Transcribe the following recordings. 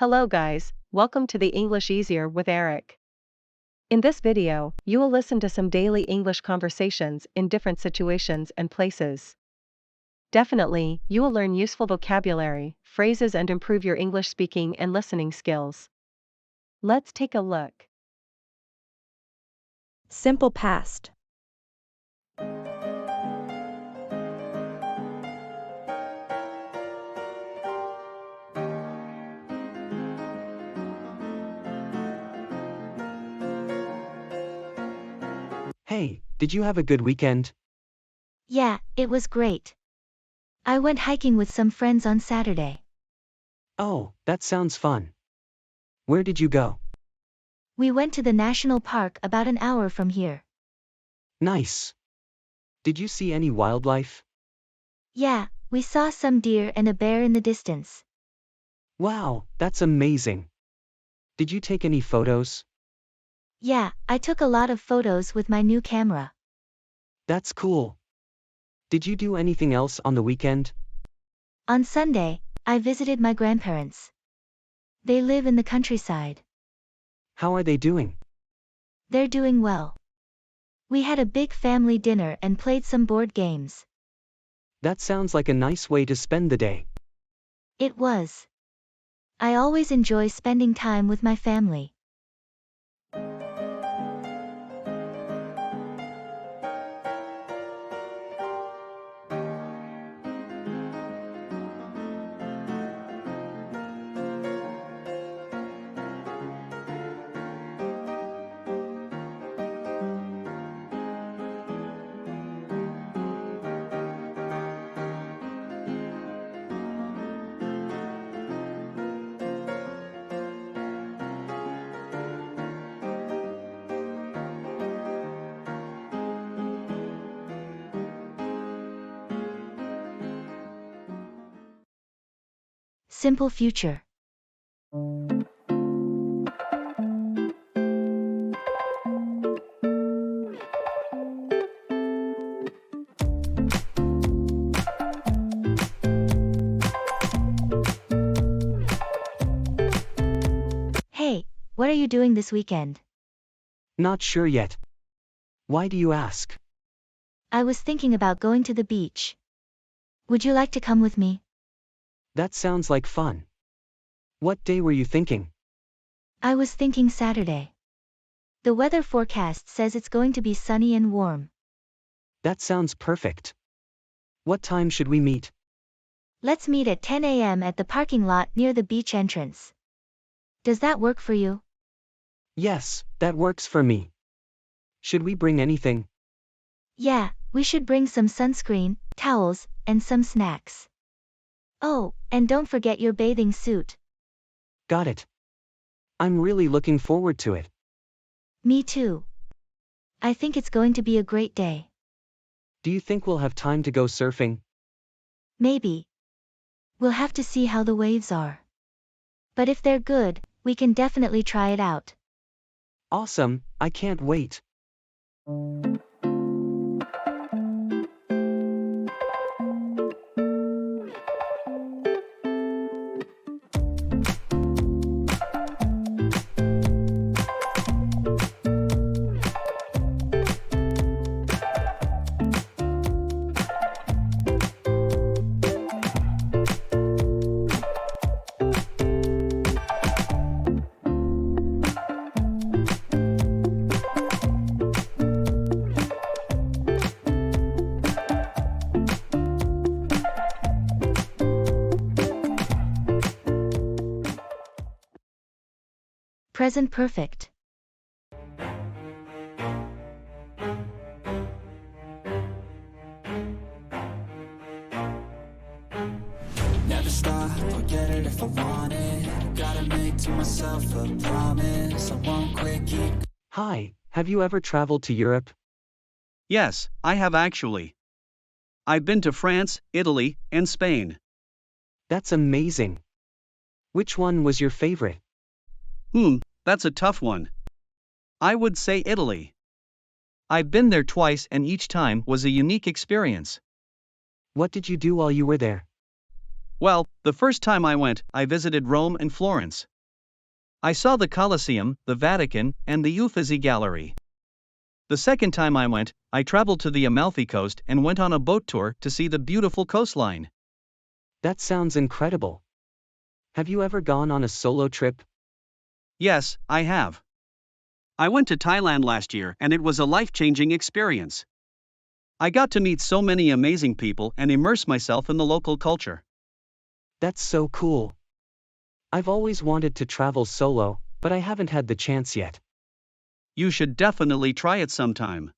Hello guys, welcome to the English Easier with Eric. In this video, you will listen to some daily English conversations in different situations and places. Definitely, you will learn useful vocabulary, phrases and improve your English speaking and listening skills. Let's take a look. Simple past. Hey, did you have a good weekend? Yeah, it was great. I went hiking with some friends on Saturday. Oh, that sounds fun. Where did you go? We went to the national park about an hour from here. Nice. Did you see any wildlife? Yeah, we saw some deer and a bear in the distance. Wow, that's amazing. Did you take any photos? Yeah, I took a lot of photos with my new camera. That's cool. Did you do anything else on the weekend? On Sunday, I visited my grandparents. They live in the countryside. How are they doing? They're doing well. We had a big family dinner and played some board games. That sounds like a nice way to spend the day. It was. I always enjoy spending time with my family. Simple future. Hey, what are you doing this weekend? Not sure yet. Why do you ask? I was thinking about going to the beach. Would you like to come with me? That sounds like fun. What day were you thinking? I was thinking Saturday. The weather forecast says it's going to be sunny and warm. That sounds perfect. What time should we meet? Let's meet at 10 a.m. at the parking lot near the beach entrance. Does that work for you? Yes, that works for me. Should we bring anything? Yeah, we should bring some sunscreen, towels, and some snacks. Oh, and don't forget your bathing suit. Got it. I'm really looking forward to it. Me too. I think it's going to be a great day. Do you think we'll have time to go surfing? Maybe. We'll have to see how the waves are. But if they're good, we can definitely try it out. Awesome, I can't wait. Present perfect. Never stop, I'll get it if I want it. Gotta make to myself a promise. I won't quit, keep. Hi, have you ever traveled to Europe? Yes, I have actually. I've been to France, Italy, and Spain. That's amazing. Which one was your favorite? That's a tough one. I would say Italy. I've been there twice and each time was a unique experience. What did you do while you were there? Well, the first time I went, I visited Rome and Florence. I saw the Colosseum, the Vatican, and the Uffizi Gallery. The second time I went, I traveled to the Amalfi Coast and went on a boat tour to see the beautiful coastline. That sounds incredible. Have you ever gone on a solo trip? Yes, I have. I went to Thailand last year and it was a life-changing experience. I got to meet so many amazing people and immerse myself in the local culture. That's so cool. I've always wanted to travel solo, but I haven't had the chance yet. You should definitely try it sometime.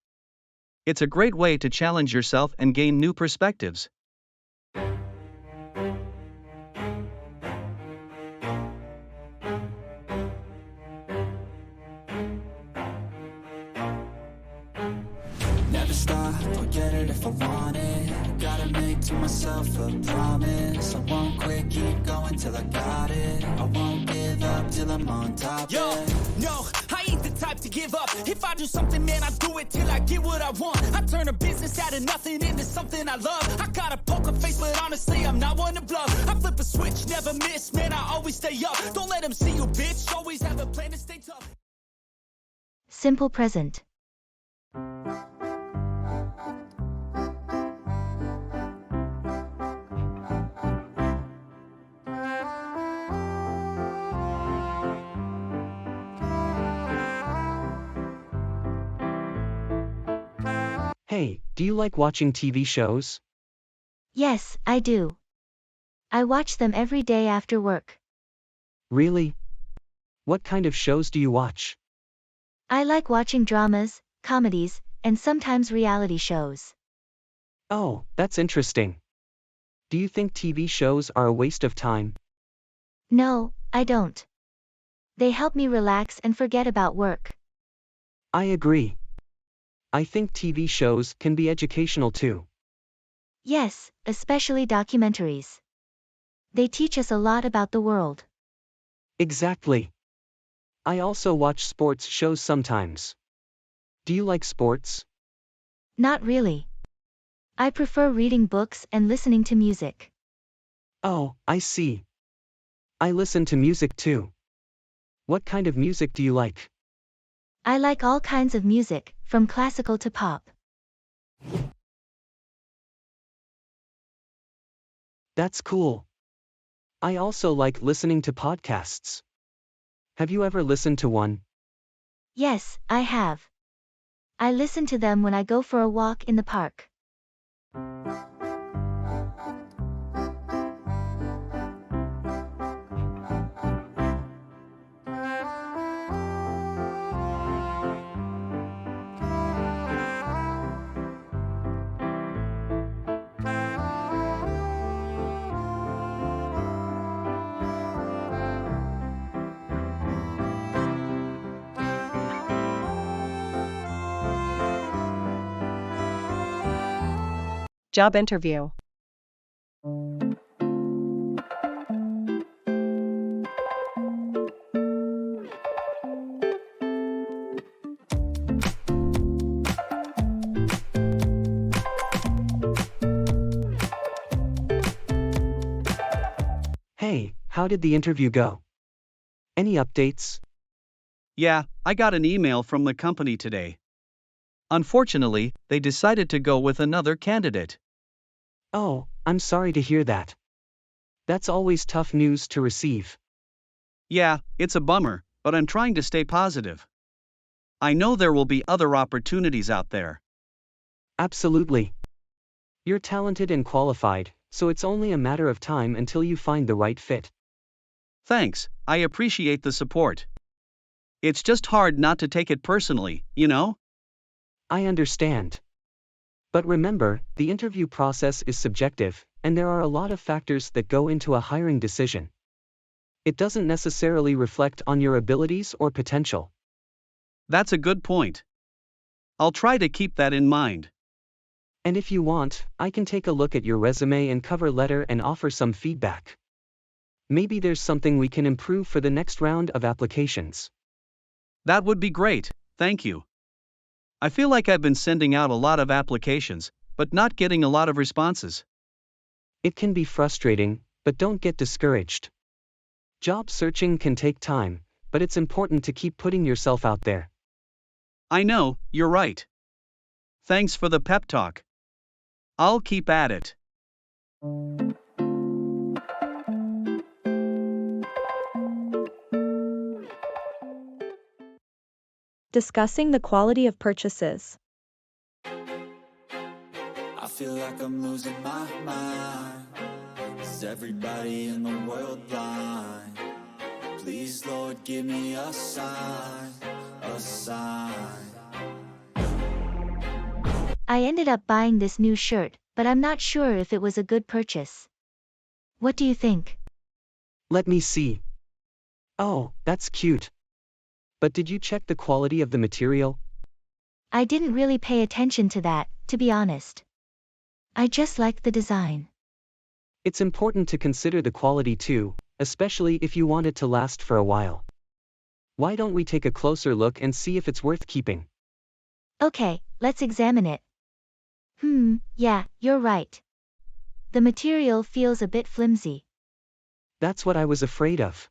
It's a great way to challenge yourself and gain new perspectives. Never stop, I'll get it if I want it. Gotta make to myself a promise. I won't quit, keep going till I got it. I won't give up till I'm on top. Yo, no, I ain't the type to give up. If I do something, man, I do it till I get what I want. I turn a business out of nothing into something I love. I got a poker face, but honestly, I'm not one to bluff. I flip a switch, never miss, man, I always stay up. Don't let them see you, bitch, always have a plan to stay tough. Simple present. Hey, do you like watching TV shows? Yes, I do. I watch them every day after work. Really? What kind of shows do you watch? I like watching dramas, comedies, and sometimes reality shows. Oh, that's interesting. Do you think TV shows are a waste of time? No, I don't. They help me relax and forget about work. I agree. I think TV shows can be educational too. Yes, especially documentaries. They teach us a lot about the world. Exactly. I also watch sports shows sometimes. Do you like sports? Not really. I prefer reading books and listening to music. Oh, I see. I listen to music too. What kind of music do you like? I like all kinds of music, from classical to pop. That's cool. I also like listening to podcasts. Have you ever listened to one? Yes, I have. I listen to them when I go for a walk in the park. Job interview. Hey, how did the interview go? Any updates? Yeah, I got an email from the company today. Unfortunately, they decided to go with another candidate. Oh, I'm sorry to hear that. That's always tough news to receive. Yeah, it's a bummer, but I'm trying to stay positive. I know there will be other opportunities out there. Absolutely. You're talented and qualified, so it's only a matter of time until you find the right fit. Thanks, I appreciate the support. It's just hard not to take it personally, you know? I understand. But remember, the interview process is subjective, and there are a lot of factors that go into a hiring decision. It doesn't necessarily reflect on your abilities or potential. That's a good point. I'll try to keep that in mind. And if you want, I can take a look at your resume and cover letter and offer some feedback. Maybe there's something we can improve for the next round of applications. That would be great, thank you. I feel like I've been sending out a lot of applications, but not getting a lot of responses. It can be frustrating, but don't get discouraged. Job searching can take time, but it's important to keep putting yourself out there. I know, you're right. Thanks for the pep talk. I'll keep at it. Discussing the quality of purchases. I feel like I'm losing my mind. Is everybody in the world blind? Please, Lord, give me a sign, a sign. I ended up buying this new shirt, but I'm not sure if it was a good purchase. What do you think? Let me see. Oh, that's cute. But did you check the quality of the material? I didn't really pay attention to that, to be honest. I just liked the design. It's important to consider the quality too, especially if you want it to last for a while. Why don't we take a closer look and see if it's worth keeping? Okay, let's examine it. Yeah, you're right. The material feels a bit flimsy. That's what I was afraid of.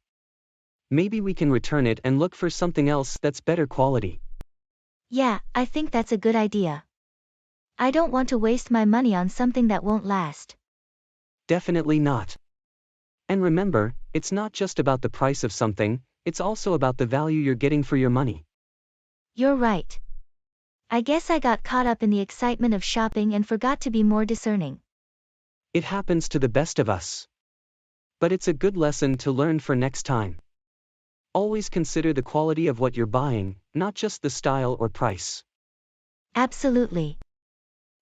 Maybe we can return it and look for something else that's better quality. Yeah, I think that's a good idea. I don't want to waste my money on something that won't last. Definitely not. And remember, it's not just about the price of something, it's also about the value you're getting for your money. You're right. I guess I got caught up in the excitement of shopping and forgot to be more discerning. It happens to the best of us. But it's a good lesson to learn for next time. Always consider the quality of what you're buying, not just the style or price. Absolutely.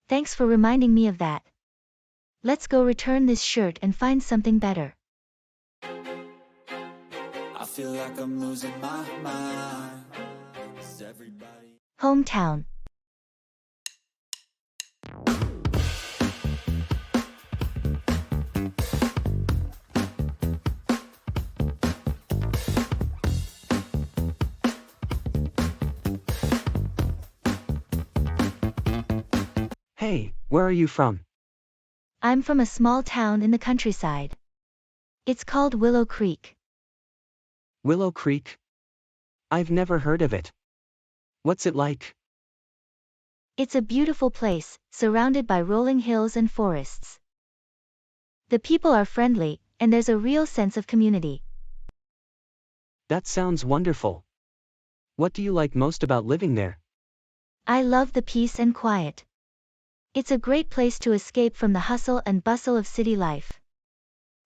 Thanks for reminding me of that. Let's go return this shirt and find something better. I feel like I'm losing my mind. Is everybody... Hometown. Hey, where are you from? I'm from a small town in the countryside. It's called Willow Creek. Willow Creek? I've never heard of it. What's it like? It's a beautiful place, surrounded by rolling hills and forests. The people are friendly, and there's a real sense of community. That sounds wonderful. What do you like most about living there? I love the peace and quiet. It's a great place to escape from the hustle and bustle of city life.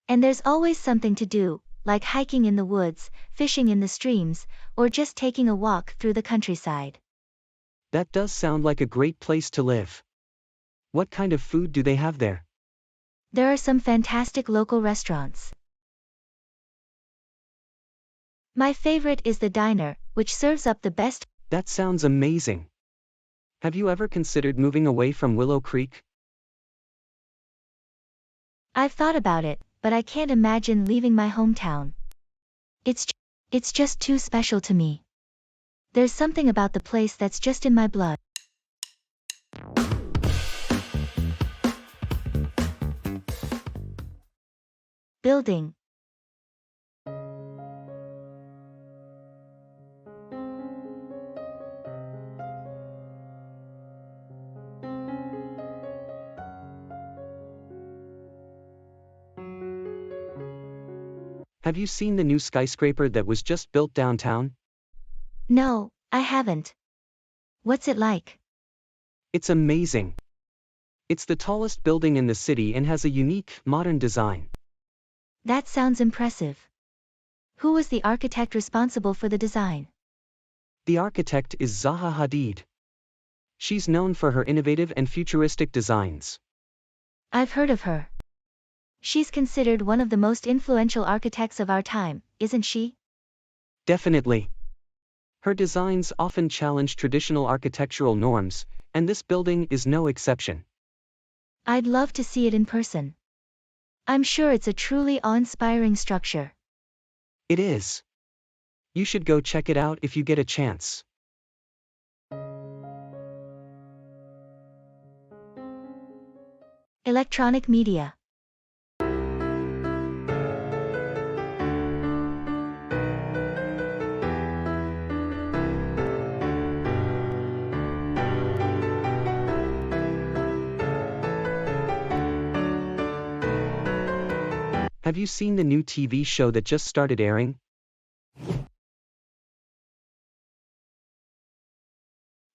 And there's always something to do, like hiking in the woods, fishing in the streams, or just taking a walk through the countryside. That does sound like a great place to live. What kind of food do they have there? There are some fantastic local restaurants. My favorite is the diner, which serves up the best. That sounds amazing. Have you ever considered moving away from Willow Creek? I've thought about it, but I can't imagine leaving my hometown. It's just too special to me. There's something about the place that's just in my blood. Building. Have you seen the new skyscraper that was just built downtown? No, I haven't. What's it like? It's amazing. It's the tallest building in the city and has a unique, modern design. That sounds impressive. Who was the architect responsible for the design? The architect is Zaha Hadid. She's known for her innovative and futuristic designs. I've heard of her. She's considered one of the most influential architects of our time, isn't she? Definitely. Her designs often challenge traditional architectural norms, and this building is no exception. I'd love to see it in person. I'm sure it's a truly awe-inspiring structure. It is. You should go check it out if you get a chance. Electronic media. Have you seen the new TV show that just started airing?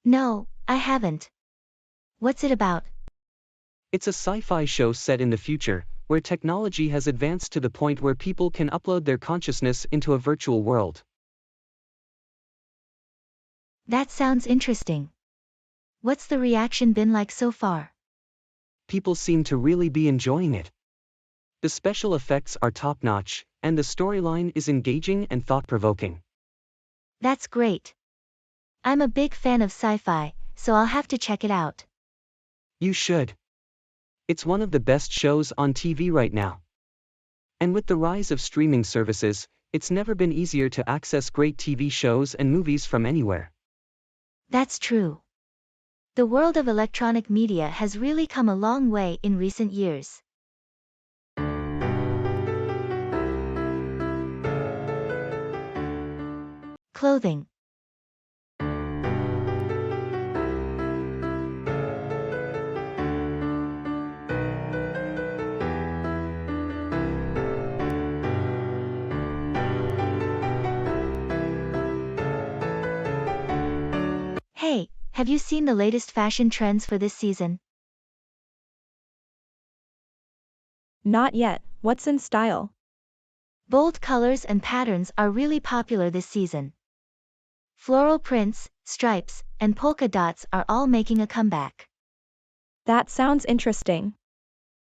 No, I haven't. What's it about? It's a sci-fi show set in the future, where technology has advanced to the point where people can upload their consciousness into a virtual world. That sounds interesting. What's the reaction been like so far? People seem to really be enjoying it. The special effects are top-notch, and the storyline is engaging and thought-provoking. That's great. I'm a big fan of sci-fi, so I'll have to check it out. You should. It's one of the best shows on TV right now. And with the rise of streaming services, it's never been easier to access great TV shows and movies from anywhere. That's true. The world of electronic media has really come a long way in recent years. Clothing. Hey, have you seen the latest fashion trends for this season? Not yet, what's in style? Bold colors and patterns are really popular this season. Floral prints, stripes, and polka dots are all making a comeback. That sounds interesting.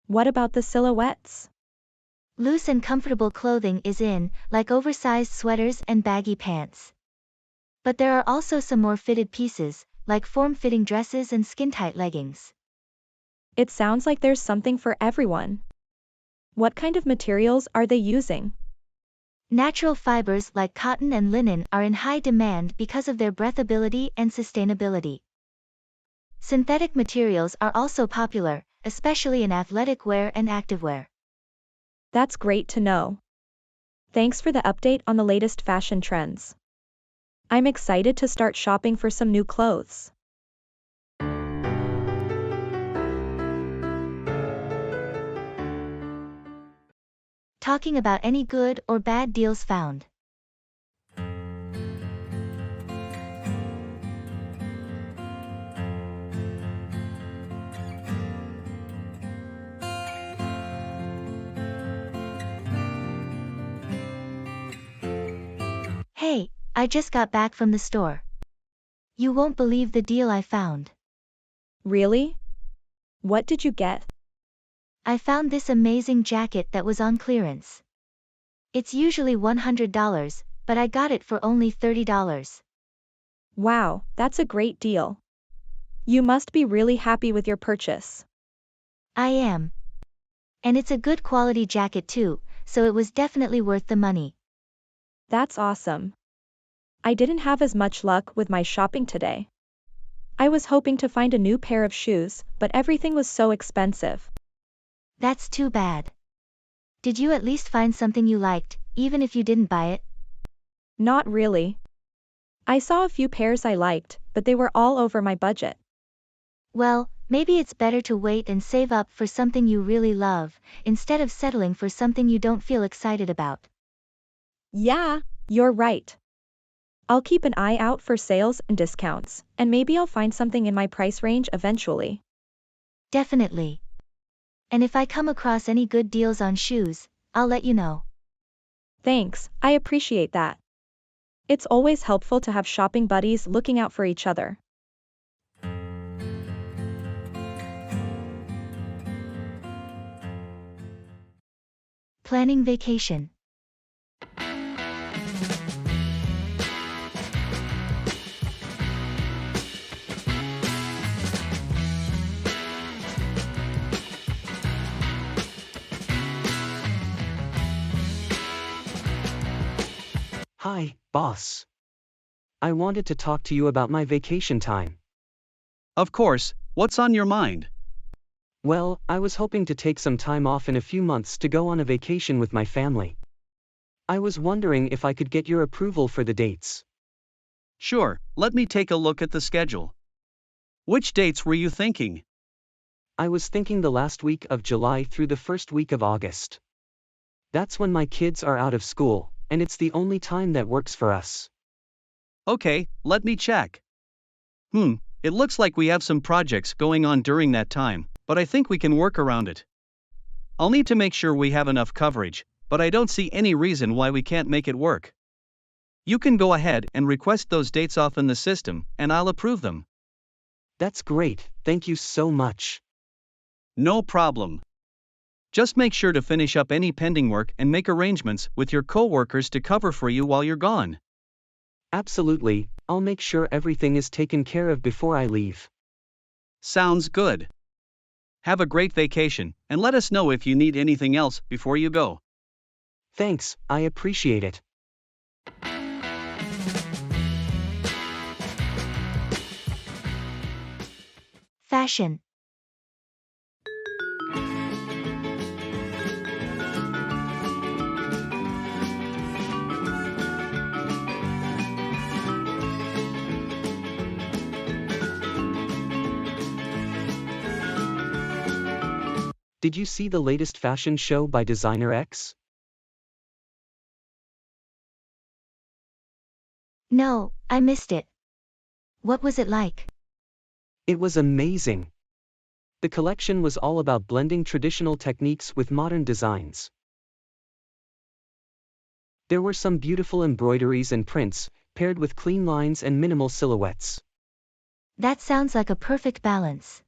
What about the silhouettes? Loose and comfortable clothing is in, like oversized sweaters and baggy pants. But there are also some more fitted pieces, like form-fitting dresses and skin-tight leggings. It sounds like there's something for everyone. What kind of materials are they using? Natural fibers like cotton and linen are in high demand because of their breathability and sustainability. Synthetic materials are also popular, especially in athletic wear and activewear. That's great to know. Thanks for the update on the latest fashion trends. I'm excited to start shopping for some new clothes. Talking about any good or bad deals found. Hey, I just got back from the store. You won't believe the deal I found. Really? What did you get? I found this amazing jacket that was on clearance. It's usually $100, but I got it for only $30. Wow, that's a great deal. You must be really happy with your purchase. I am. And it's a good quality jacket too, so it was definitely worth the money. That's awesome. I didn't have as much luck with my shopping today. I was hoping to find a new pair of shoes, but everything was so expensive. That's too bad. Did you at least find something you liked, even if you didn't buy it? Not really. I saw a few pairs I liked, but they were all over my budget. Well, maybe it's better to wait and save up for something you really love, instead of settling for something you don't feel excited about. Yeah, you're right. I'll keep an eye out for sales and discounts, and maybe I'll find something in my price range eventually. Definitely. And if I come across any good deals on shoes, I'll let you know. Thanks, I appreciate that. It's always helpful to have shopping buddies looking out for each other. Planning vacation. Hi, boss. I wanted to talk to you about my vacation time. Of course, what's on your mind? Well, I was hoping to take some time off in a few months to go on a vacation with my family. I was wondering if I could get your approval for the dates. Sure, let me take a look at the schedule. Which dates were you thinking? I was thinking the last week of July through the first week of August. That's when my kids are out of school, and it's the only time that works for us. Okay, let me check. It looks like we have some projects going on during that time, but I think we can work around it. I'll need to make sure we have enough coverage, but I don't see any reason why we can't make it work. You can go ahead and request those dates off in the system, and I'll approve them. That's great, thank you so much. No problem. Just make sure to finish up any pending work and make arrangements with your coworkers to cover for you while you're gone. Absolutely, I'll make sure everything is taken care of before I leave. Sounds good. Have a great vacation, and let us know if you need anything else before you go. Thanks, I appreciate it. Fashion. Did you see the latest fashion show by Designer X? No, I missed it. What was it like? It was amazing. The collection was all about blending traditional techniques with modern designs. There were some beautiful embroideries and prints, paired with clean lines and minimal silhouettes. That sounds like a perfect balance.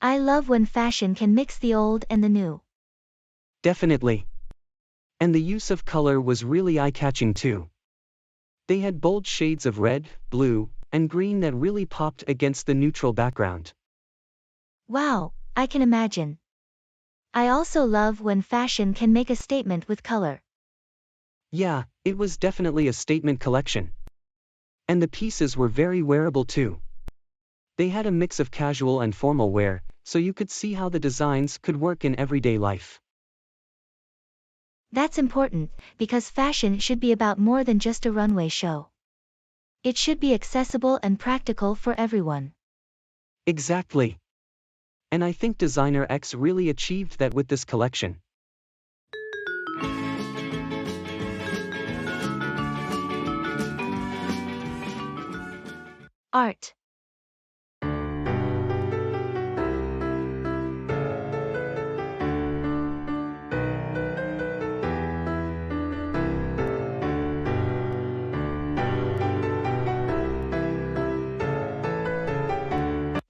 I love when fashion can mix the old and the new. Definitely. And the use of color was really eye-catching too. They had bold shades of red, blue, and green that really popped against the neutral background. Wow, I can imagine. I also love when fashion can make a statement with color. Yeah, it was definitely a statement collection. And the pieces were very wearable too. They had a mix of casual and formal wear, so you could see how the designs could work in everyday life. That's important, because fashion should be about more than just a runway show. It should be accessible and practical for everyone. Exactly. And I think Designer X really achieved that with this collection. Art.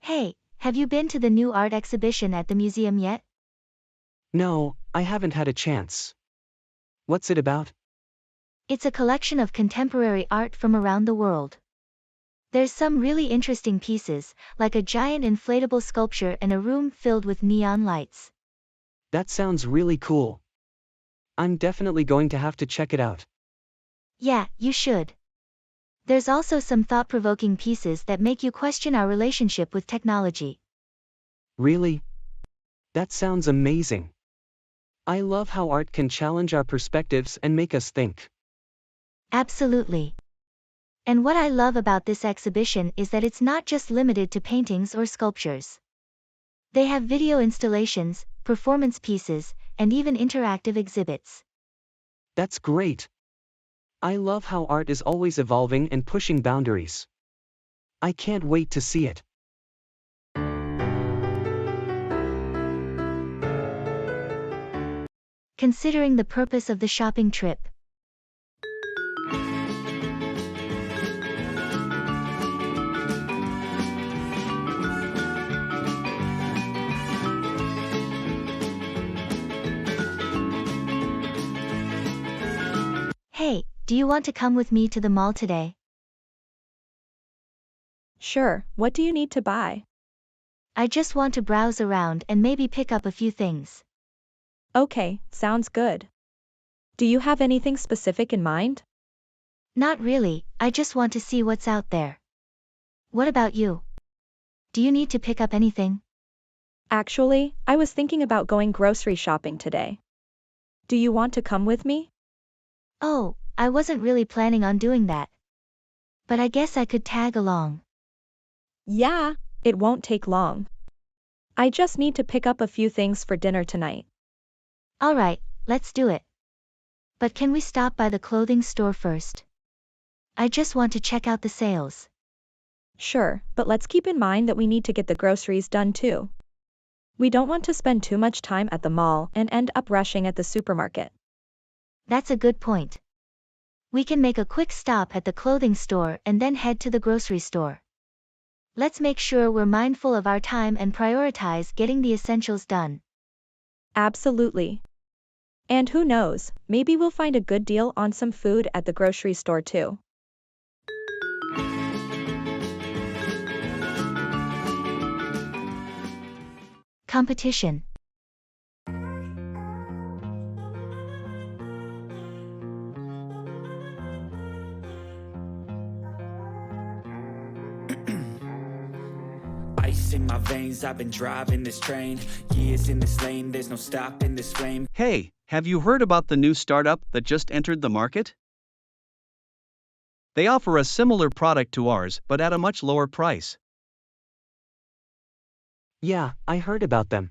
Hey, have you been to the new art exhibition at the museum yet? No, I haven't had a chance. What's it about? It's a collection of contemporary art from around the world. There's some really interesting pieces, like a giant inflatable sculpture and a room filled with neon lights. That sounds really cool. I'm definitely going to have to check it out. Yeah, you should. There's also some thought-provoking pieces that make you question our relationship with technology. Really? That sounds amazing. I love how art can challenge our perspectives and make us think. Absolutely. And what I love about this exhibition is that it's not just limited to paintings or sculptures. They have video installations, performance pieces, and even interactive exhibits. That's great. I love how art is always evolving and pushing boundaries. I can't wait to see it. Considering the purpose of the shopping trip. Hey, do you want to come with me to the mall today? Sure, what do you need to buy? I just want to browse around and maybe pick up a few things. Okay, sounds good. Do you have anything specific in mind? Not really, I just want to see what's out there. What about you? Do you need to pick up anything? Actually, I was thinking about going grocery shopping today. Do you want to come with me? Oh, I wasn't really planning on doing that. But I guess I could tag along. Yeah, it won't take long. I just need to pick up a few things for dinner tonight. Alright, let's do it. But can we stop by the clothing store first? I just want to check out the sales. Sure, but let's keep in mind that we need to get the groceries done too. We don't want to spend too much time at the mall and end up rushing at the supermarket. That's a good point. We can make a quick stop at the clothing store and then head to the grocery store. Let's make sure we're mindful of our time and prioritize getting the essentials done. Absolutely. And who knows, maybe we'll find a good deal on some food at the grocery store too. Competition. Ice in my veins, I've been driving this train. Years in this lane, there's no stopping this flame. Hey, have you heard about the new startup that just entered the market? They offer a similar product to ours but at a much lower price. Yeah, I heard about them.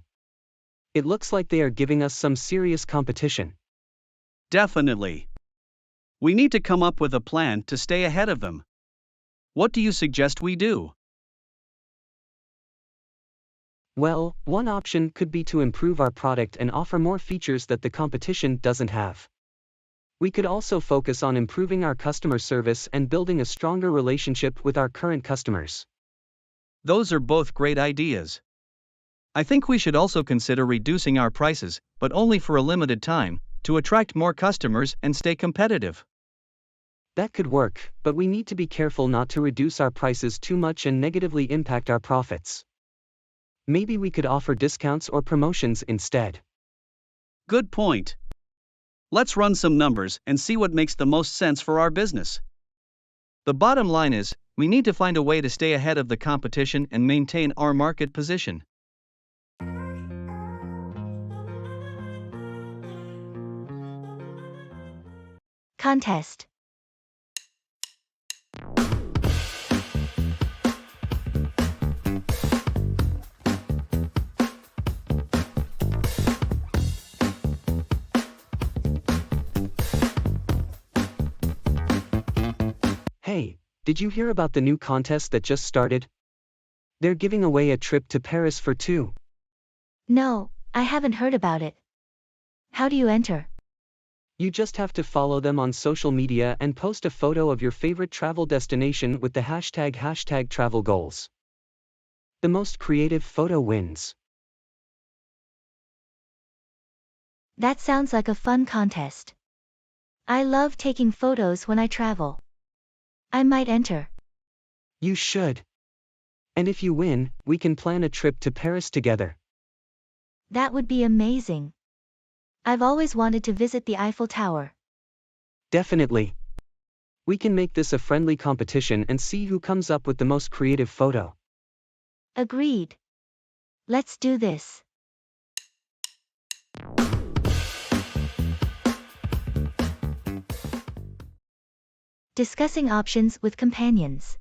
It looks like they are giving us some serious competition. Definitely. We need to come up with a plan to stay ahead of them. What do you suggest we do? Well, one option could be to improve our product and offer more features that the competition doesn't have. We could also focus on improving our customer service and building a stronger relationship with our current customers. Those are both great ideas. I think we should also consider reducing our prices, but only for a limited time, to attract more customers and stay competitive. That could work, but we need to be careful not to reduce our prices too much and negatively impact our profits. Maybe we could offer discounts or promotions instead. Good point. Let's run some numbers and see what makes the most sense for our business. The bottom line is, we need to find a way to stay ahead of the competition and maintain our market position. Contest. Hey, did you hear about the new contest that just started? They're giving away a trip to Paris for two. No, I haven't heard about it. How do you enter? You just have to follow them on social media and post a photo of your favorite travel destination with the hashtag travel goals. The most creative photo wins. That sounds like a fun contest. I love taking photos when I travel. I might enter. You should. And if you win, we can plan a trip to Paris together. That would be amazing. I've always wanted to visit the Eiffel Tower. Definitely. We can make this a friendly competition and see who comes up with the most creative photo. Agreed. Let's do this. Discussing options with companions.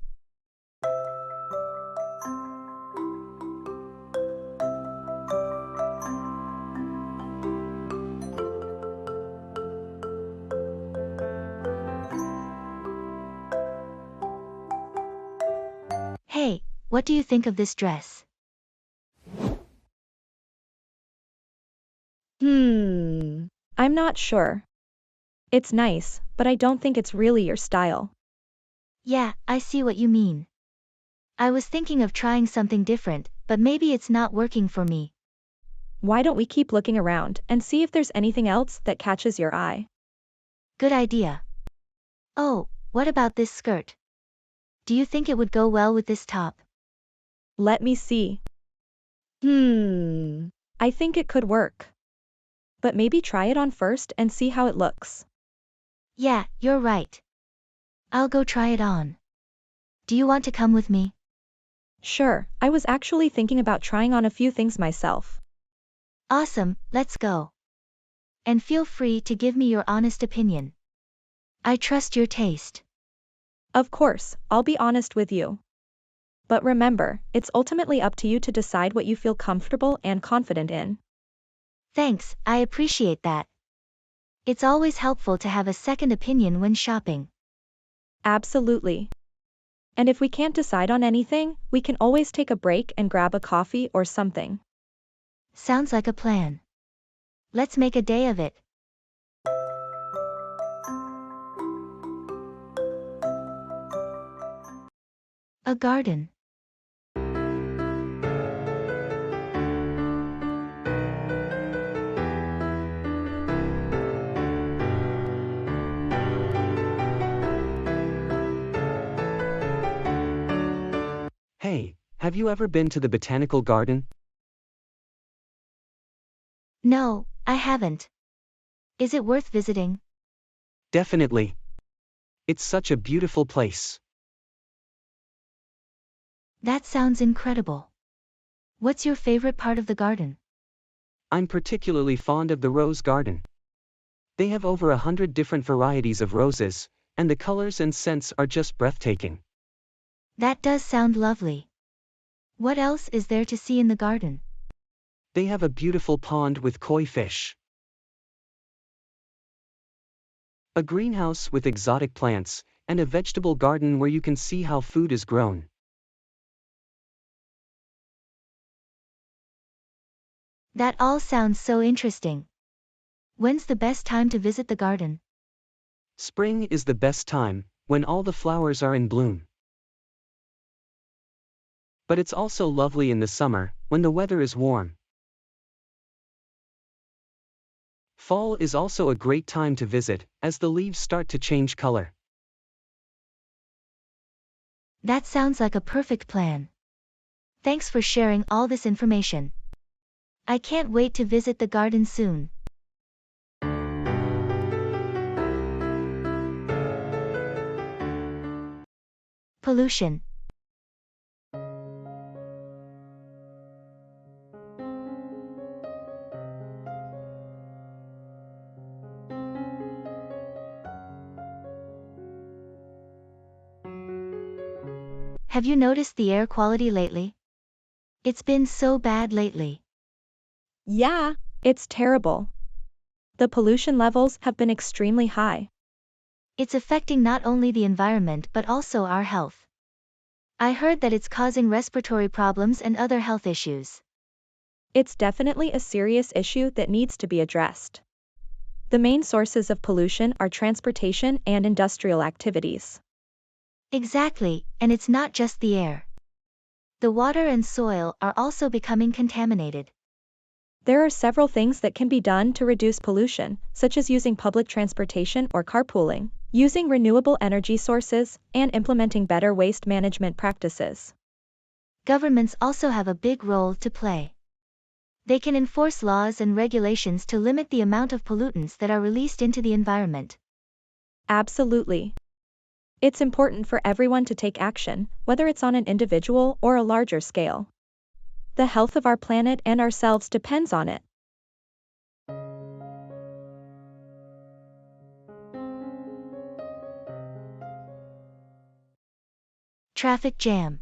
Hey, what do you think of this dress? I'm not sure. It's nice, but I don't think it's really your style. Yeah, I see what you mean. I was thinking of trying something different, but maybe it's not working for me. Why don't we keep looking around and see if there's anything else that catches your eye? Good idea. Oh, what about this skirt? Do you think it would go well with this top? Let me see. I think it could work. But maybe try it on first and see how it looks. Yeah, you're right. I'll go try it on. Do you want to come with me? Sure, I was actually thinking about trying on a few things myself. Awesome, let's go. And feel free to give me your honest opinion. I trust your taste. Of course, I'll be honest with you. But remember, it's ultimately up to you to decide what you feel comfortable and confident in. Thanks, I appreciate that. It's always helpful to have a second opinion when shopping. Absolutely. And if we can't decide on anything, we can always take a break and grab a coffee or something. Sounds like a plan. Let's make a day of it. A garden. Hey, have you ever been to the botanical garden? No, I haven't. Is it worth visiting? Definitely. It's such a beautiful place. That sounds incredible. What's your favorite part of the garden? I'm particularly fond of the rose garden. They have over 100 different varieties of roses, and the colors and scents are just breathtaking. That does sound lovely. What else is there to see in the garden? They have a beautiful pond with koi fish, a greenhouse with exotic plants, and a vegetable garden where you can see how food is grown. That all sounds so interesting. When's the best time to visit the garden? Spring is the best time, when all the flowers are in bloom. But it's also lovely in the summer, when the weather is warm. Fall is also a great time to visit, as the leaves start to change color. That sounds like a perfect plan. Thanks for sharing all this information. I can't wait to visit the garden soon. Pollution. Have you noticed the air quality lately? It's been so bad lately. Yeah, it's terrible. The pollution levels have been extremely high. It's affecting not only the environment but also our health. I heard that it's causing respiratory problems and other health issues. It's definitely a serious issue that needs to be addressed. The main sources of pollution are transportation and industrial activities. Exactly, and it's not just the air. The water and soil are also becoming contaminated. There are several things that can be done to reduce pollution, such as using public transportation or carpooling, using renewable energy sources, and implementing better waste management practices. Governments also have a big role to play. They can enforce laws and regulations to limit the amount of pollutants that are released into the environment. Absolutely. It's important for everyone to take action, whether it's on an individual or a larger scale. The health of our planet and ourselves depends on it. Traffic jam.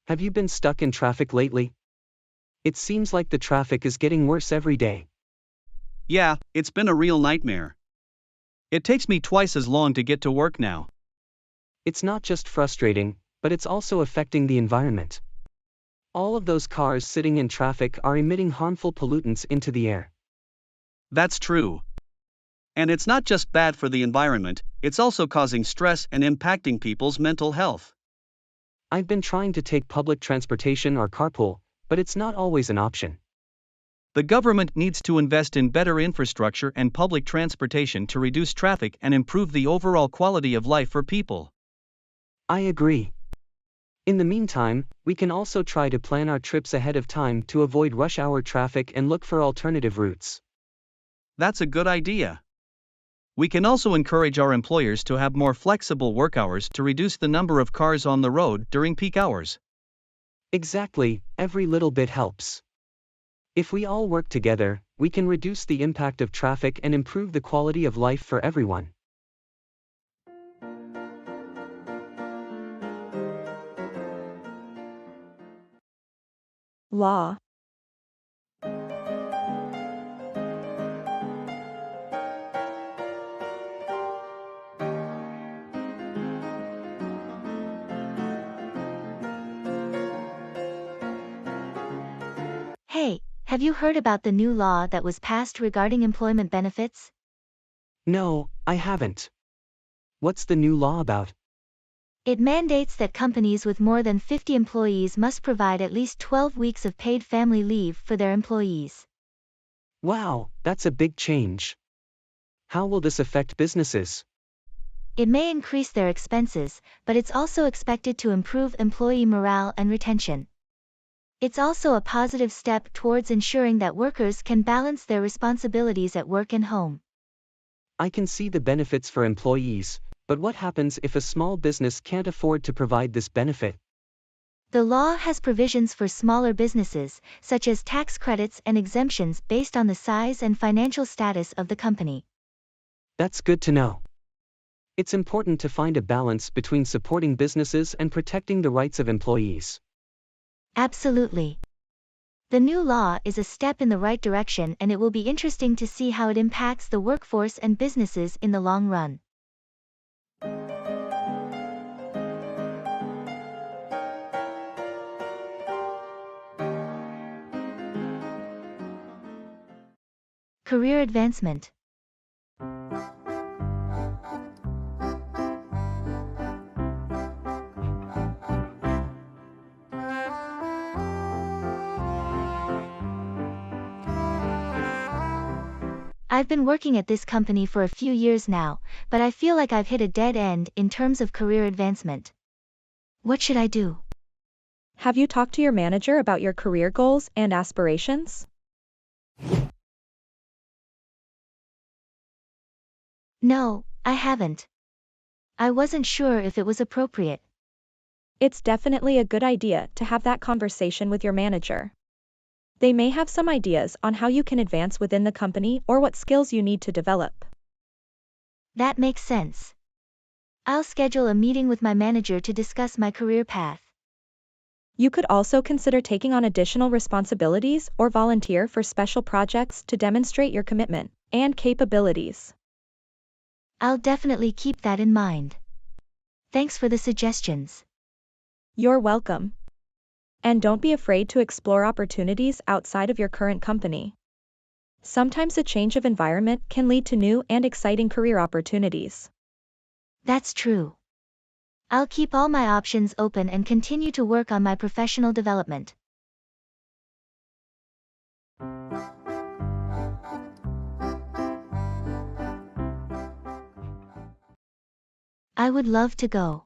Have you been stuck in traffic lately? It seems like the traffic is getting worse every day. Yeah, it's been a real nightmare. It takes me twice as long to get to work now. It's not just frustrating, but it's also affecting the environment. All of those cars sitting in traffic are emitting harmful pollutants into the air. That's true. And it's not just bad for the environment, it's also causing stress and impacting people's mental health. I've been trying to take public transportation or carpool, but it's not always an option. The government needs to invest in better infrastructure and public transportation to reduce traffic and improve the overall quality of life for people. I agree. In the meantime, we can also try to plan our trips ahead of time to avoid rush hour traffic and look for alternative routes. That's a good idea. We can also encourage our employers to have more flexible work hours to reduce the number of cars on the road during peak hours. Exactly, every little bit helps. If we all work together, we can reduce the impact of traffic and improve the quality of life for everyone. Law. Hey, have you heard about the new law that was passed regarding employment benefits? No, I haven't. What's the new law about? It mandates that companies with more than 50 employees must provide at least 12 weeks of paid family leave for their employees. Wow, that's a big change. How will this affect businesses? It may increase their expenses, but it's also expected to improve employee morale and retention. It's also a positive step towards ensuring that workers can balance their responsibilities at work and home. I can see the benefits for employees, but what happens if a small business can't afford to provide this benefit? The law has provisions for smaller businesses, such as tax credits and exemptions based on the size and financial status of the company. That's good to know. It's important to find a balance between supporting businesses and protecting the rights of employees. Absolutely. The new law is a step in the right direction, and it will be interesting to see how it impacts the workforce and businesses in the long run. Career advancement. I've been working at this company for a few years now, but I feel like I've hit a dead end in terms of career advancement. What should I do? Have you talked to your manager about your career goals and aspirations? No, I haven't. I wasn't sure if it was appropriate. It's definitely a good idea to have that conversation with your manager. They may have some ideas on how you can advance within the company or what skills you need to develop. That makes sense. I'll schedule a meeting with my manager to discuss my career path. You could also consider taking on additional responsibilities or volunteer for special projects to demonstrate your commitment and capabilities. I'll definitely keep that in mind. Thanks for the suggestions. You're welcome. And don't be afraid to explore opportunities outside of your current company. Sometimes a change of environment can lead to new and exciting career opportunities. That's true. I'll keep all my options open and continue to work on my professional development. I would love to go.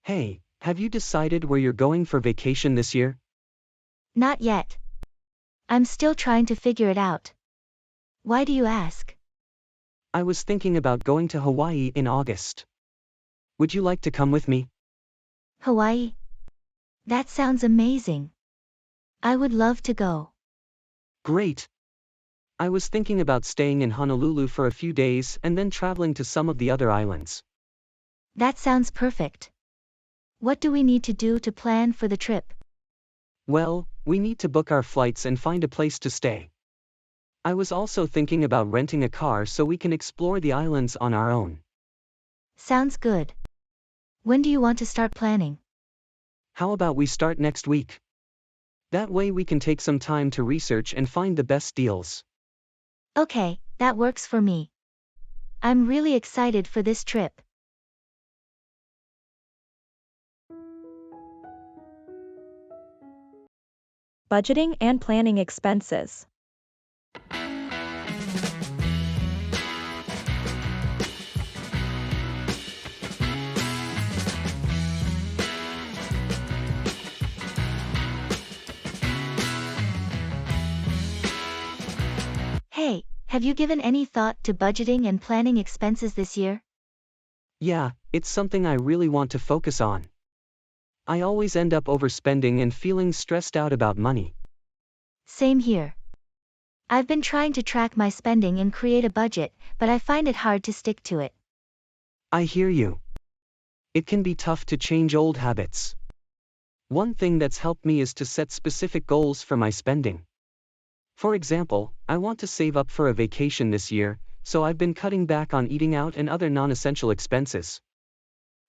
Hey, have you decided where you're going for vacation this year? Not yet. I'm still trying to figure it out. Why do you ask? I was thinking about going to Hawaii in August. Would you like to come with me? Hawaii? That sounds amazing. I would love to go. Great. I was thinking about staying in Honolulu for a few days and then traveling to some of the other islands. That sounds perfect. What do we need to do to plan for the trip? Well, we need to book our flights and find a place to stay. I was also thinking about renting a car so we can explore the islands on our own. Sounds good. When do you want to start planning? How about we start next week? That way we can take some time to research and find the best deals. Okay, that works for me. I'm really excited for this trip. Budgeting and planning expenses. have you given any thought to budgeting and planning expenses this year? Yeah, it's something I really want to focus on. I always end up overspending and feeling stressed out about money. Same here. I've been trying to track my spending and create a budget, but I find it hard to stick to it. I hear you. It can be tough to change old habits. One thing that's helped me is to set specific goals for my spending. For example, I want to save up for a vacation this year, so I've been cutting back on eating out and other non-essential expenses.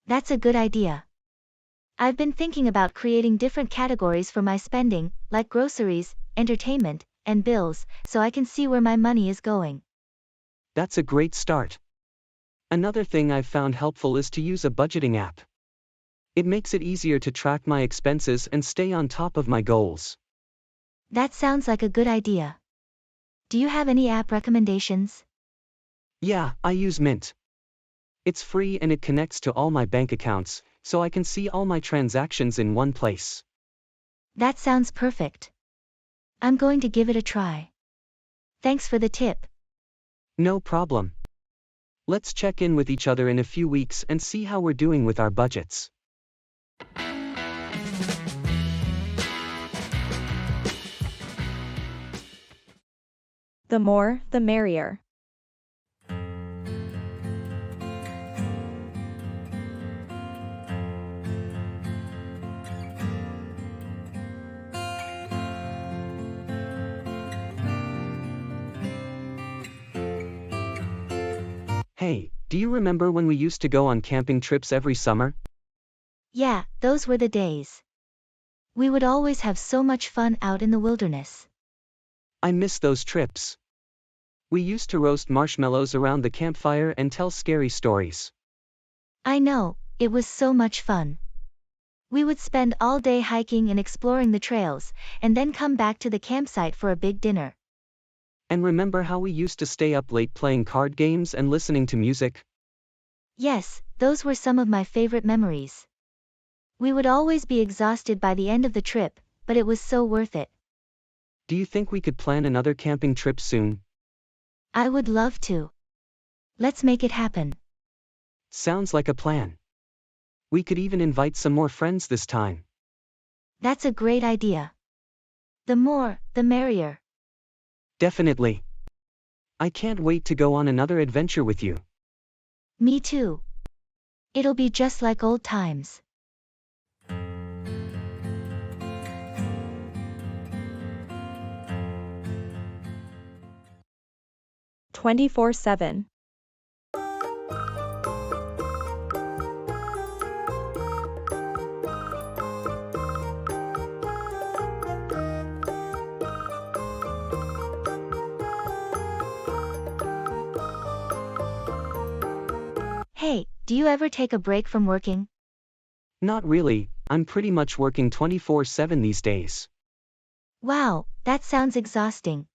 That's a good idea. I've been thinking about creating different categories for my spending, like groceries, entertainment, and bills, so I can see where my money is going. That's a great start. Another thing I've found helpful is to use a budgeting app. It makes it easier to track my expenses and stay on top of my goals. That sounds like a good idea. Do you have any app recommendations? Yeah, I use Mint. It's free and it connects to all my bank accounts, so I can see all my transactions in one place. That sounds perfect. I'm going to give it a try. Thanks for the tip. No problem. Let's check in with each other in a few weeks and see how we're doing with our budgets. The more, the merrier. Hey, do you remember when we used to go on camping trips every summer? Yeah, those were the days. We would always have so much fun out in the wilderness. I miss those trips. We used to roast marshmallows around the campfire and tell scary stories. I know, it was so much fun. We would spend all day hiking and exploring the trails, and then come back to the campsite for a big dinner. And remember how we used to stay up late playing card games and listening to music? Yes, those were some of my favorite memories. We would always be exhausted by the end of the trip, but it was so worth it. Do you think we could plan another camping trip soon? I would love to. Let's make it happen. Sounds like a plan. We could even invite some more friends this time. That's a great idea. The more, the merrier. Definitely. I can't wait to go on another adventure with you. Me too. It'll be just like old times. (24/7) Hey, do you ever take a break from working? Not really, I'm pretty much working 24/7 these days. Wow, that sounds exhausting.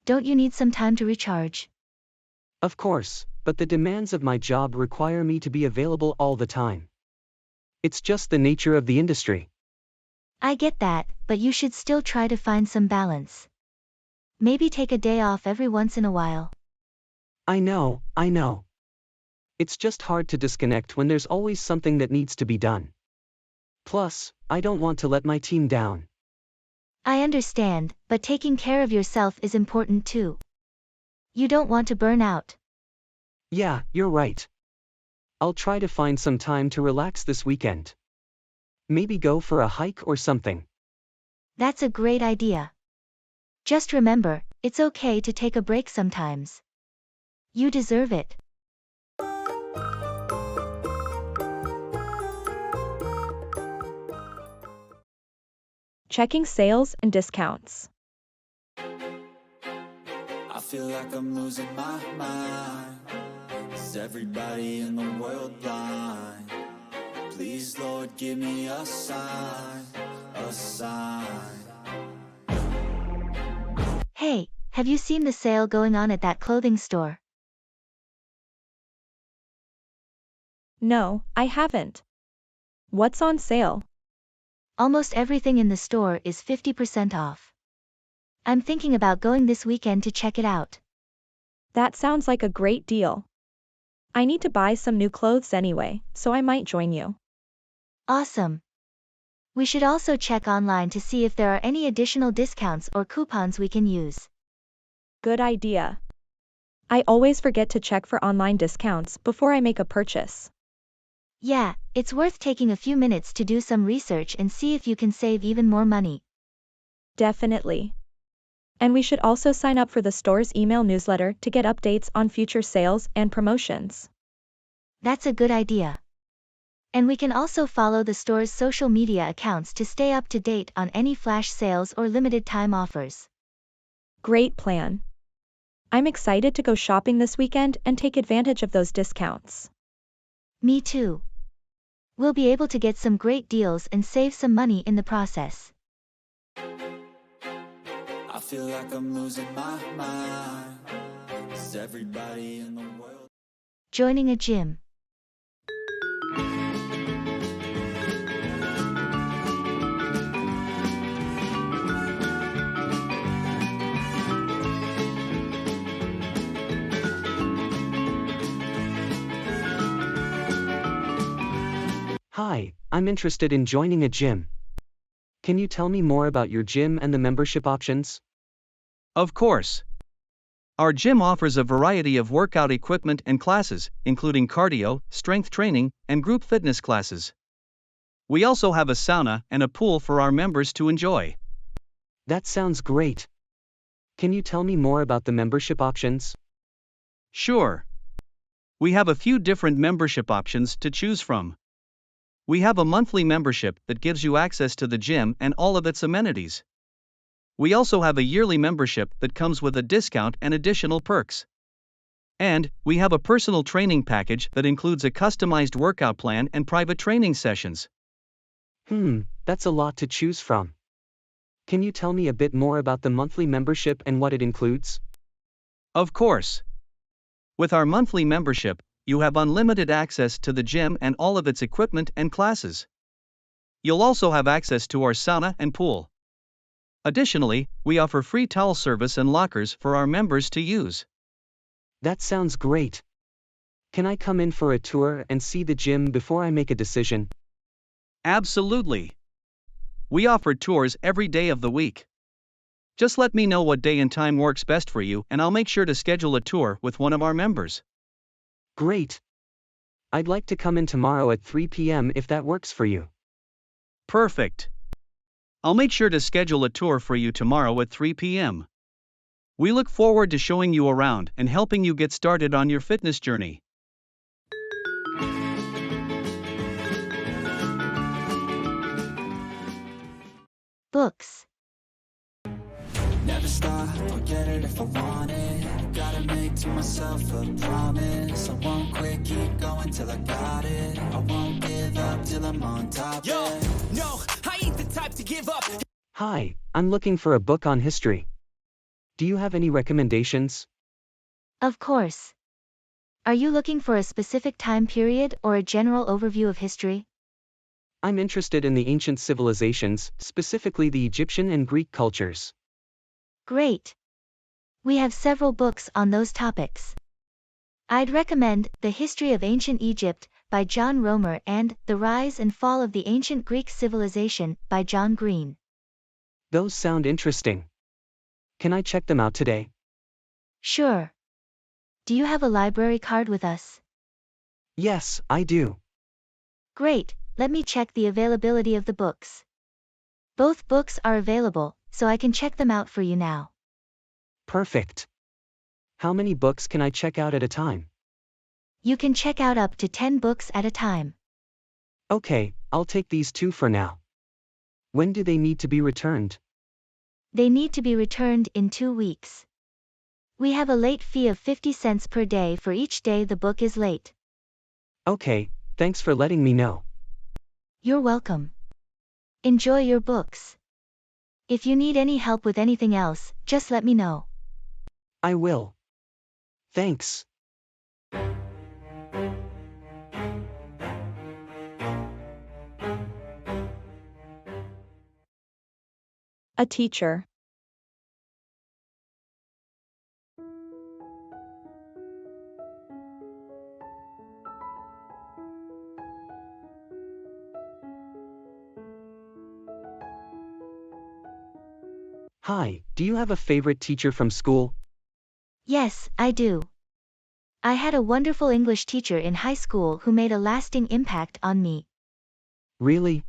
Don't you need some time to recharge? Of course, but the demands of my job require me to be available all the time. It's just the nature of the industry. I get that, but you should still try to find some balance. Maybe take a day off every once in a while. I know. It's just hard to disconnect when there's always something that needs to be done. Plus, I don't want to let my team down. I understand, but taking care of yourself is important too. You don't want to burn out. Yeah, you're right. I'll try to find some time to relax this weekend. Maybe go for a hike or something. That's a great idea. Just remember, it's okay to take a break sometimes. You deserve it. Checking sales and discounts. I feel like I'm losing my mind. Is everybody in the world blind? Please, Lord, give me a sign, a sign. Hey, have you seen the sale going on at that clothing store? No, I haven't. What's on sale? Almost everything in the store is 50% off. I'm thinking about going this weekend to check it out. That sounds like a great deal. I need to buy some new clothes anyway, so I might join you. Awesome. We should also check online to see if there are any additional discounts or coupons we can use. Good idea. I always forget to check for online discounts before I make a purchase. Yeah, it's worth taking a few minutes to do some research and see if you can save even more money. Definitely. And we should also sign up for the store's email newsletter to get updates on future sales and promotions. That's a good idea. And we can also follow the store's social media accounts to stay up to date on any flash sales or limited time offers. Great plan. I'm excited to go shopping this weekend and take advantage of those discounts. Me too. We'll be able to get some great deals and save some money in the process. I feel like I'm losing my mind. Is everybody in the world? Joining a gym. Hi, I'm interested in joining a gym. Can you tell me more about your gym and the membership options? Of course. Our gym offers a variety of workout equipment and classes, including cardio, strength training, and group fitness classes. We also have a sauna and a pool for our members to enjoy. That sounds great. Can you tell me more about the membership options? Sure. We have a few different membership options to choose from. We have a monthly membership that gives you access to the gym and all of its amenities. We also have a yearly membership that comes with a discount and additional perks. And we have a personal training package that includes a customized workout plan and private training sessions. That's a lot to choose from. Can you tell me a bit more about the monthly membership and what it includes? Of course. With our monthly membership, you have unlimited access to the gym and all of its equipment and classes. You'll also have access to our sauna and pool. Additionally, we offer free towel service and lockers for our members to use. That sounds great. Can I come in for a tour and see the gym before I make a decision? Absolutely. We offer tours every day of the week. Just let me know what day and time works best for you, and I'll make sure to schedule a tour with one of our members. Great. I'd like to come in tomorrow at 3 p.m. if that works for you. Perfect. I'll make sure to schedule a tour for you tomorrow at 3 p.m. We look forward to showing you around and helping you get started on your fitness journey. Books. Never stop, I'll get it if I want it. Gotta make to myself a promise. I won't quit, keep going till I got it. I won't give up till I'm on top. Yo, Yeah. no, I ain't the type to give up. Hi, I'm looking for a book on history. Do you have any recommendations? Of course. Are you looking for a specific time period or a general overview of history? I'm interested in the ancient civilizations, specifically the Egyptian and Greek cultures. Great. We have several books on those topics. I'd recommend The History of Ancient Egypt by John Romer and The Rise and Fall of the Ancient Greek Civilization by John Green. Those sound interesting. Can I check them out today? Sure. Do you have a library card with us? Yes, I do. Great, let me check the availability of the books. Both books are available, so I can check them out for you now. Perfect. How many books can I check out at a time? You can check out up to 10 books at a time. Okay, I'll take these 2 for now. When do they need to be returned? They need to be returned in 2 weeks. We have a late fee of 50 cents per day for each day the book is late. Okay, thanks for letting me know. You're welcome. Enjoy your books. If you need any help with anything else, just let me know. I will. Thanks. A teacher. Hi, do you have a favorite teacher from school? Yes, I do. I had a wonderful English teacher in high school who made a lasting impact on me. Really?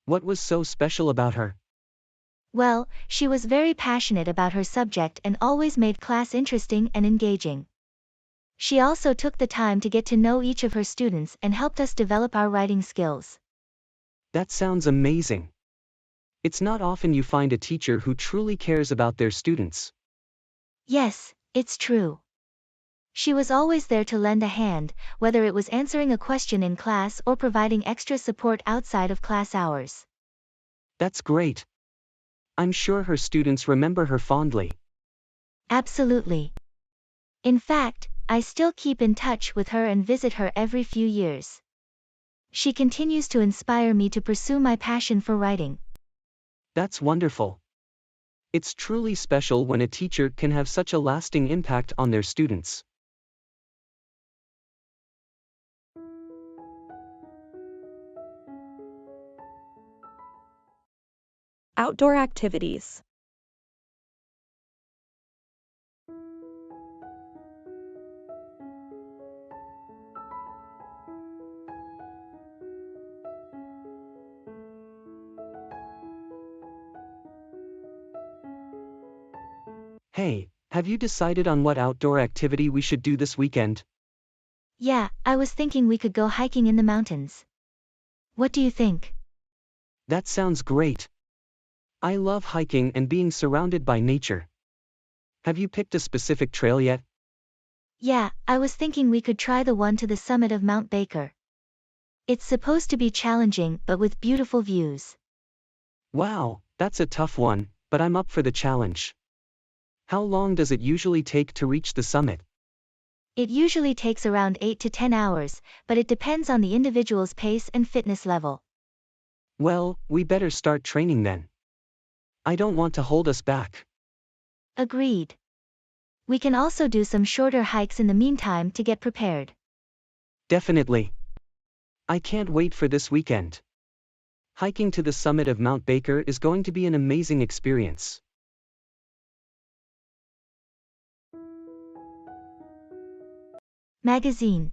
What was so special about her? Well, she was very passionate about her subject and always made class interesting and engaging. She also took the time to get to know each of her students and helped us develop our writing skills. That sounds amazing. It's not often you find a teacher who truly cares about their students. Yes, it's true. She was always there to lend a hand, whether it was answering a question in class or providing extra support outside of class hours. That's great. I'm sure her students remember her fondly. Absolutely. In fact, I still keep in touch with her and visit her every few years. She continues to inspire me to pursue my passion for writing. That's wonderful. It's truly special when a teacher can have such a lasting impact on their students. Outdoor activities. Hey, have you decided on what outdoor activity we should do this weekend? Yeah, I was thinking we could go hiking in the mountains. What do you think? That sounds great. I love hiking and being surrounded by nature. Have you picked a specific trail yet? Yeah, I was thinking we could try the one to the summit of Mount Baker. It's supposed to be challenging but with beautiful views. Wow, that's a tough one, but I'm up for the challenge. How long does it usually take to reach the summit? It usually takes around 8 to 10 hours, but it depends on the individual's pace and fitness level. Well, we better start training then. I don't want to hold us back. Agreed. We can also do some shorter hikes in the meantime to get prepared. Definitely. I can't wait for this weekend. Hiking to the summit of Mount Baker is going to be an amazing experience. Magazine.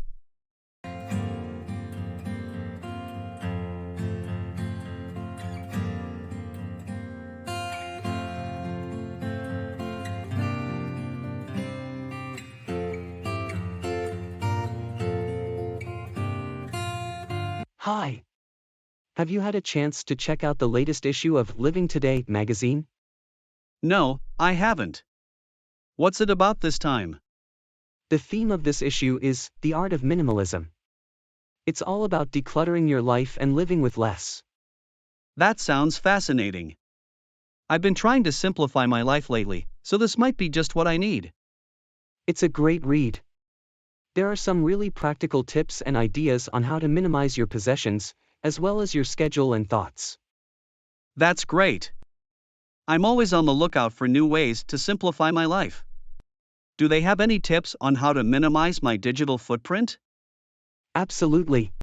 Hi. Have you had a chance to check out the latest issue of Living Today magazine? No, I haven't. What's it about this time? The theme of this issue is the art of minimalism. It's all about decluttering your life and living with less. That sounds fascinating. I've been trying to simplify my life lately, so this might be just what I need. It's a great read. There are some really practical tips and ideas on how to minimize your possessions, as well as your schedule and thoughts. That's great. I'm always on the lookout for new ways to simplify my life. Do they have any tips on how to minimize my digital footprint? Absolutely.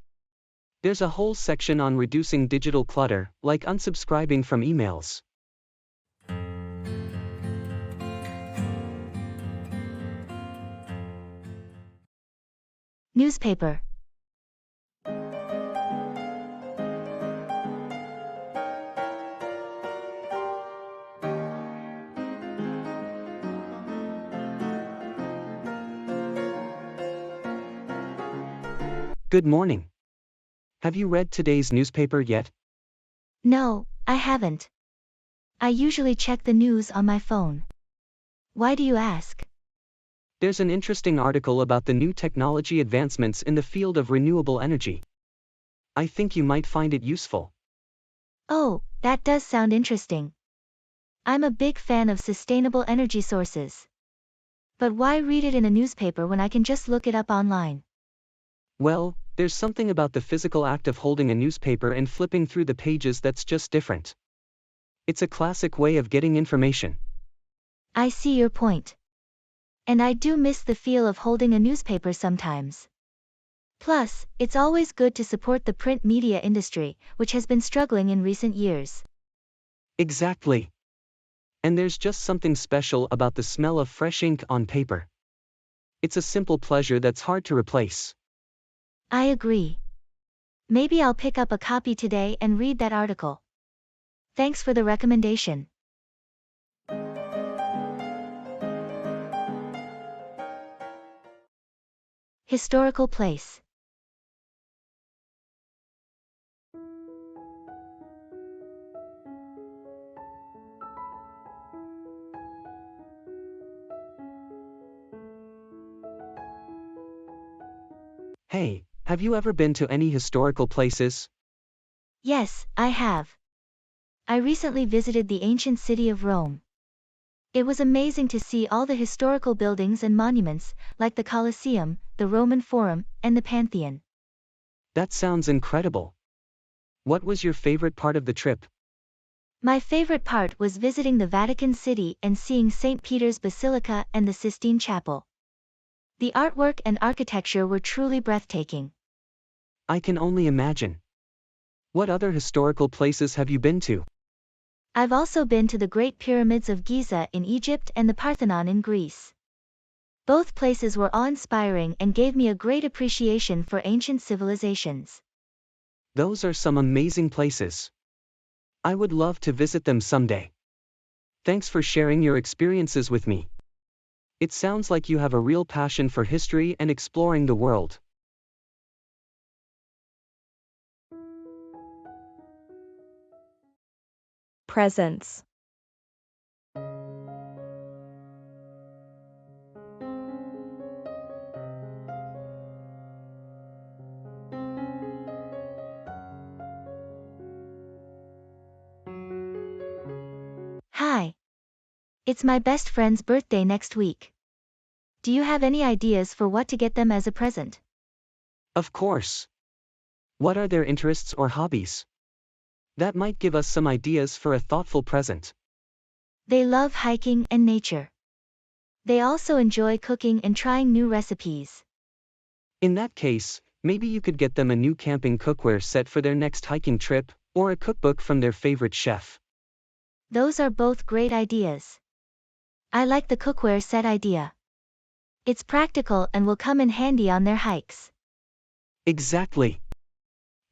There's a whole section on reducing digital clutter, like unsubscribing from emails. Newspaper. Good morning. Have you read today's newspaper yet? No, I haven't. I usually check the news on my phone. Why do you ask? There's an interesting article about the new technology advancements in the field of renewable energy. I think you might find it useful. Oh, that does sound interesting. I'm a big fan of sustainable energy sources. But why read it in a newspaper when I can just look it up online? Well, there's something about the physical act of holding a newspaper and flipping through the pages that's just different. It's a classic way of getting information. I see your point. And I do miss the feel of holding a newspaper sometimes. Plus, it's always good to support the print media industry, which has been struggling in recent years. Exactly. And there's just something special about the smell of fresh ink on paper. It's a simple pleasure that's hard to replace. I agree. Maybe I'll pick up a copy today and read that article. Thanks for the recommendation. Historical place. Hey, have you ever been to any historical places? Yes, I have. I recently visited the ancient city of Rome. It was amazing to see all the historical buildings and monuments, like the Colosseum, the Roman Forum, and the Pantheon. That sounds incredible. What was your favorite part of the trip? My favorite part was visiting the Vatican City and seeing St. Peter's Basilica and the Sistine Chapel. The artwork and architecture were truly breathtaking. I can only imagine. What other historical places have you been to? I've also been to the Great Pyramids of Giza in Egypt and the Parthenon in Greece. Both places were awe-inspiring and gave me a great appreciation for ancient civilizations. Those are some amazing places. I would love to visit them someday. Thanks for sharing your experiences with me. It sounds like you have a real passion for history and exploring the world. Presence. Hi. It's my best friend's birthday next week. Do you have any ideas for what to get them as a present? Of course. What are their interests or hobbies? That might give us some ideas for a thoughtful present. They love hiking and nature. They also enjoy cooking and trying new recipes. In that case, maybe you could get them a new camping cookware set for their next hiking trip, or a cookbook from their favorite chef. Those are both great ideas. I like the cookware set idea. It's practical and will come in handy on their hikes. Exactly.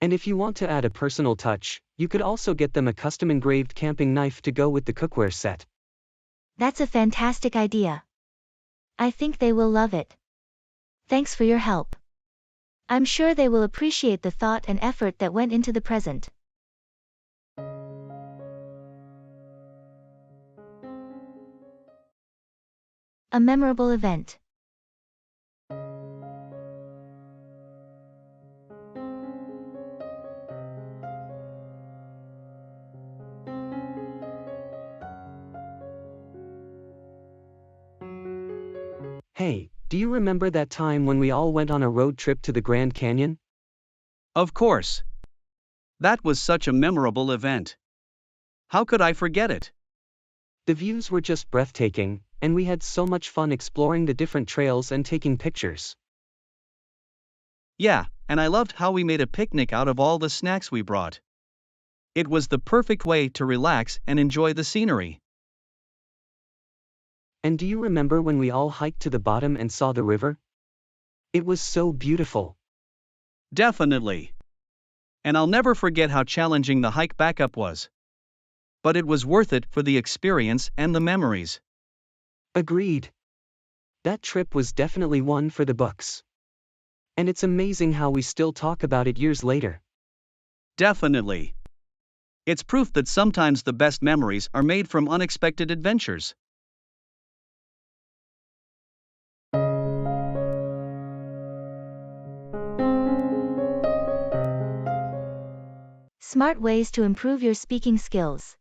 And if you want to add a personal touch, you could also get them a custom-engraved camping knife to go with the cookware set. That's a fantastic idea. I think they will love it. Thanks for your help. I'm sure they will appreciate the thought and effort that went into the present. A memorable event. Hey, do you remember that time when we all went on a road trip to the Grand Canyon? Of course. That was such a memorable event. How could I forget it? The views were just breathtaking, and we had so much fun exploring the different trails and taking pictures. Yeah, and I loved how we made a picnic out of all the snacks we brought. It was the perfect way to relax and enjoy the scenery. And do you remember when we all hiked to the bottom and saw the river? It was so beautiful. Definitely. And I'll never forget how challenging the hike back up was. But it was worth it for the experience and the memories. Agreed. That trip was definitely one for the books. And it's amazing how we still talk about it years later. Definitely. It's proof that sometimes the best memories are made from unexpected adventures. Smart ways to improve your speaking skills.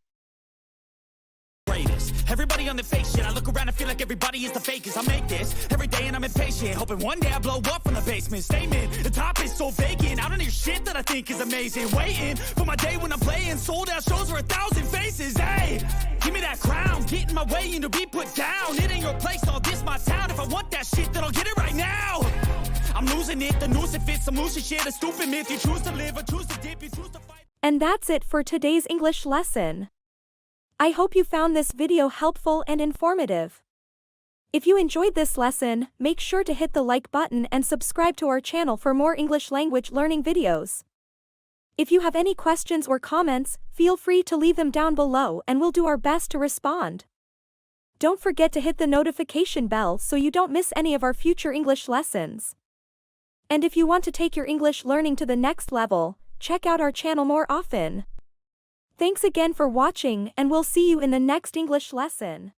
Everybody on the fake shit. I look around and feel like everybody is the fakest. I make this every day and I'm impatient, hoping one day I blow up from the basement. Statement, the top is so vacant. I don't hear shit that I think is amazing. Waiting for my day when I'm playing sold out shows for 1,000 faces. Hey, give me that crown, get in my way and to be put down. It ain't your place, all this my town. If I want that shit, then I'll get it right now. I'm losing it, the noose it fits. I'm losing shit, a stupid myth. You choose to live or choose to dip, you choose to fight. And that's it for today's English lesson. I hope you found this video helpful and informative. If you enjoyed this lesson, make sure to hit the like button and subscribe to our channel for more English language learning videos. If you have any questions or comments, feel free to leave them down below and we'll do our best to respond. Don't forget to hit the notification bell so you don't miss any of our future English lessons. And if you want to take your English learning to the next level, check out our channel more often. Thanks again for watching and we'll see you in the next English lesson.